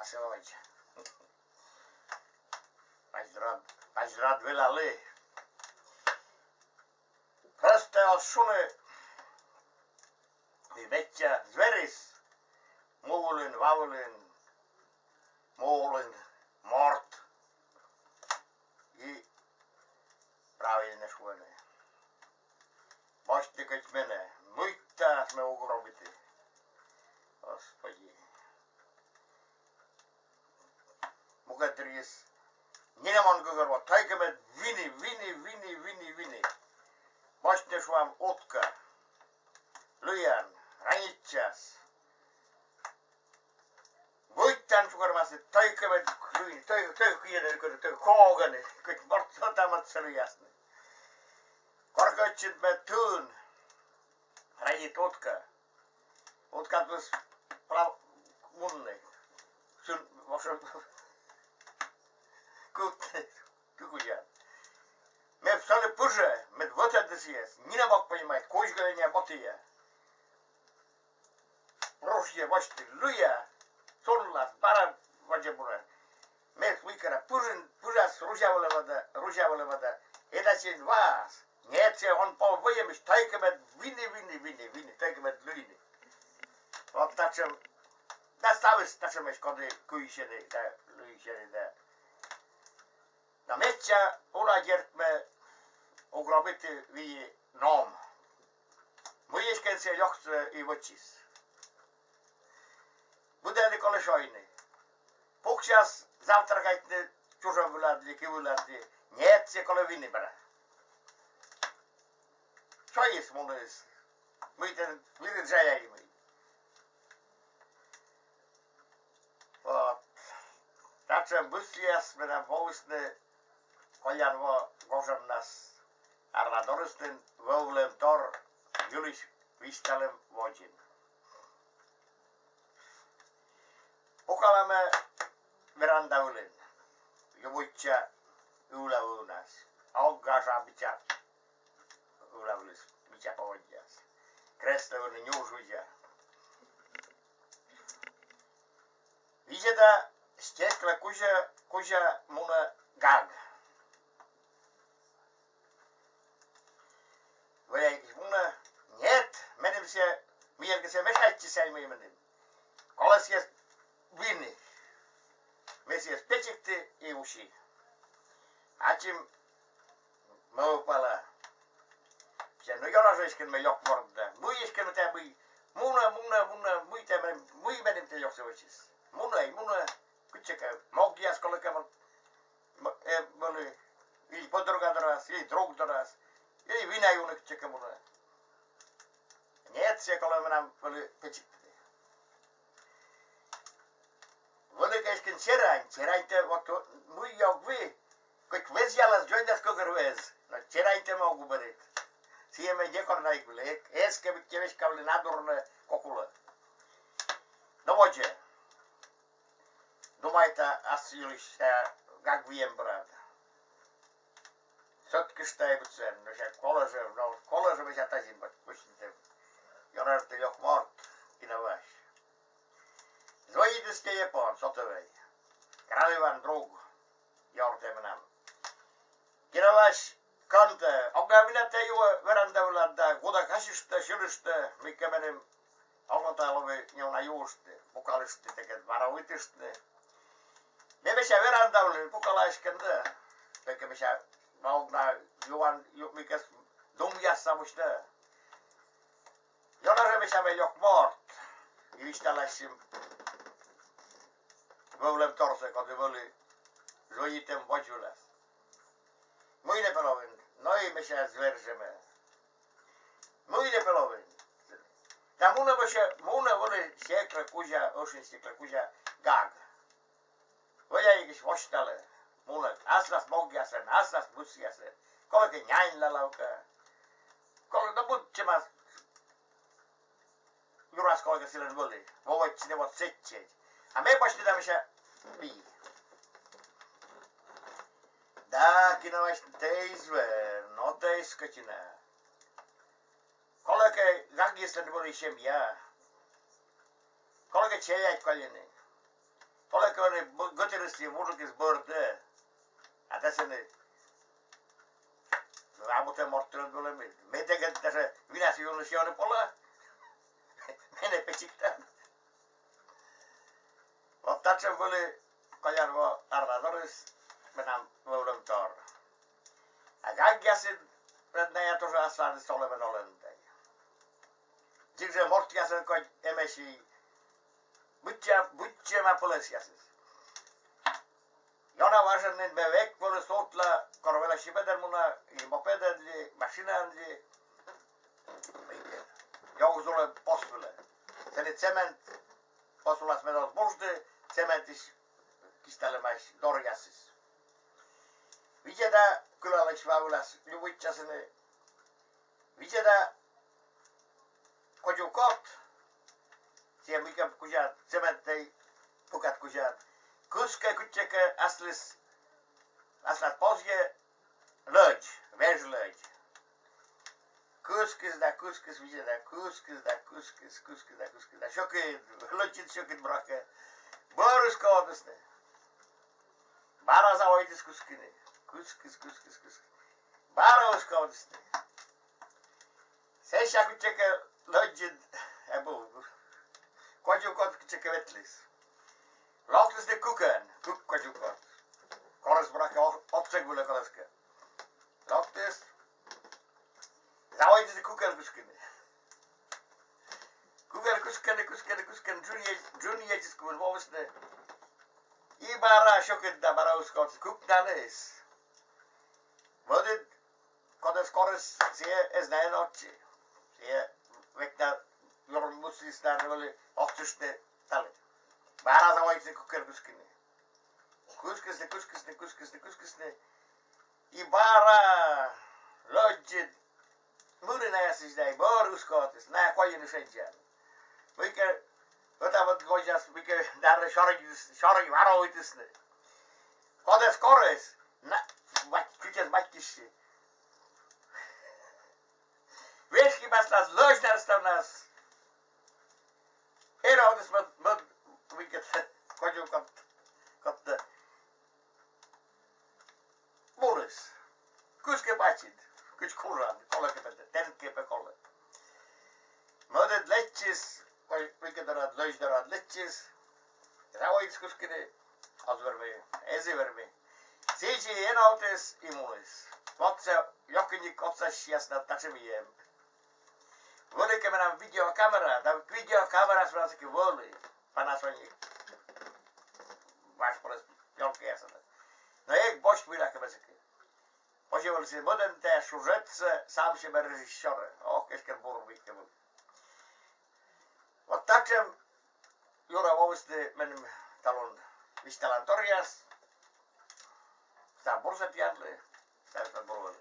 Saksavoycha. Ajrat velali. Prste šuny. Veća zveris. Mulin, vavulin. Molin, mort. I pravilne švene. Možete kod mene. Mujta sme ugrobiti. Господи. Mugadris. Ninemon govorimo, tajka me vini. Možete švam otka. Lujan, ranitčas. Võitan sugarmasi, tajka me luin, tajka koogani, kõik mortamat selle jasne. Korgatsid me tõun. Ranit otka. Otka plus munne. Кукуя. Мы встали позже, мы вот это съесть. Не мог понимать, кое не ботия. Прошлые вошли, луя, солнце, бара ваджабура. Мы выкара, позже ружавала вода. Это син вас. Нет, он по воем, тайка мед вини, тайка мед луини. Вот так что, доставись, так что мы шкоды куищены, да, луищены, да. Na metsä ulagert me ugrobiti vii noom. Muisken se johtui i võtsis. Budeli kole šoini. Puksias zavtra kaitne čužavuladi, kivuladi. Niet se kole vini pära. Šois mulis. Muiden virin säjägi mui. Vot. Tatsen bussias meidän pousne. Kojan vo gožarnas arvadoristin vovlem tor julis vistalem vođin. Pukalame verandavulin. Juvutja ulavunas. Auggaža bića ulavulis. Bića povodjas. Krestavuni njužuđa. Vidjeda stekla kuža muna gag. Нет, мене все, миерге се мешайте сай ми мене. Колес є винни. Ми се спечекти и уши. Ачим ме упала. Все, ну я рожешкен ме йок морда. Муешкен те ми. Муна, муй мене те йок се вичис. Муна, кучека. Мог я сколека моли. Или подруга дорас, или друг дорас. Или вина юник чека муна. Нет, se kole nam voli pečikti. Voli käisken serainte, votto mui jogvi, kõik vesjalas joidas kogar ves. No serainte ma guberit. Siihen me jekor naikule, eske mikke veskavli nadurne kokule. No vođe. Думаете, аз юлиш гагвием брат. Соткишта и буцен, но ще коложе ми ще тазим пустите. Jonarte joh mort kinavas. Zvojidiske Japon, sotovej. Kraljevan drug, jorte menam. Kinavas kante, ogavina ju verandavladda, kuda kasista, syristä, mikä menem alotalovi njona juusti, pukalisti teket varavitisti. Me missä verandavlin pukalaiskentä, pekkä missä valna juan, mikä dumjassa musta. Jonare missä me jok mort, ivistäläisim vöulem torse, kote völi zojitem vojulas. Muine pelovin, noi missä zverseme. Muine pelovin. Tää muna völi siekle kuja, osin siekle kuja gag. Vöjäikis vostale, munet, aslas mogjasen, aslas bussiasen, kolke njainla lauka. Kolke butsemas. Juras kolke silloin völi. Voit sinne vot setjeet. A me pasti tämmöisiä vii. Dääkin on vasta teisver, no teiskatina. Kolke gaggislan völi shemja. Kolke tjejät kaljeni. Poleko ne götürüsti vurgis börde. Adasını Ramute morttel böyle mi? Metegen tässä vinäsi junnisione pola. Mene pechiktan. Ottatsen böyle kajarvo arvatoris menam voulem tar. Agagjasin rednäjä tuossa Aslandissa olevan olentai. Siksi morttiasen kai emesi butjema polesiasis. Jona varsen niin me vek volle sotla korvela shibeder muna i mopeder di maskinan di. Joku sulle posville. Sen cement posulas medos boste cementis kistelemäis dorjassis. Vijetä kylälläks väyläs juvitsasene. Vijetä kojukot. Siellä mikä kuja cementtei pukat kuja. Kuske kutseke aslas posje löj, verslöj. Kuskis vijetä kuskis. Shokit, lojit shokit brake. Boris koodusne. Barasa oitis kuskine. Kuskis. Baros koodusne. Seisha kutseke lojit ebu. Kojukot kutseke vetlis. Lautlis de kuken, kojukot. Koris brake opsegule koriske. Lautlis. Sa oitis de kuken kuskine. Kuskene, junior kun vovsne. Ibara shokidda barauskot kuknanes. Vodit kodes koris sie es näenochi. Sie vekta jormusis där oli ohtuste talle. Bara sa oitis kuskine. Kuskisne. Ibara lojit murinäsis dei boruskotis, nää kojinu senjään. Mikä otavat kojas, mikä där shorgi varoitisne. Kodes kores, kytes vakkissi. Veskipäslas löysnärstävnäs. Erotis mikä kojukot kotte. Muris. Kuske patsit. Kyts kurran, kollekepete, tenkkepä kolle. Mödet letsis, mikä tarad löysdarad letsis. Ravoitis kuskine, asverve, esiverve. Siisi enoutes imunis. Otse, jokinnik otsas jasna takseviem. Volike mennä videokamera, tai videokameras varsinkin voli. Panasonic. Vaspores jolkiasana. No ei bost vidakemäsekin. Posi olisi moden tää sujetse samsime režisjore. Kesken burvikke voli. Ottaksem juuri oviste menem talon Vistalan torjas. Sitä on porset jälleen. Sitä on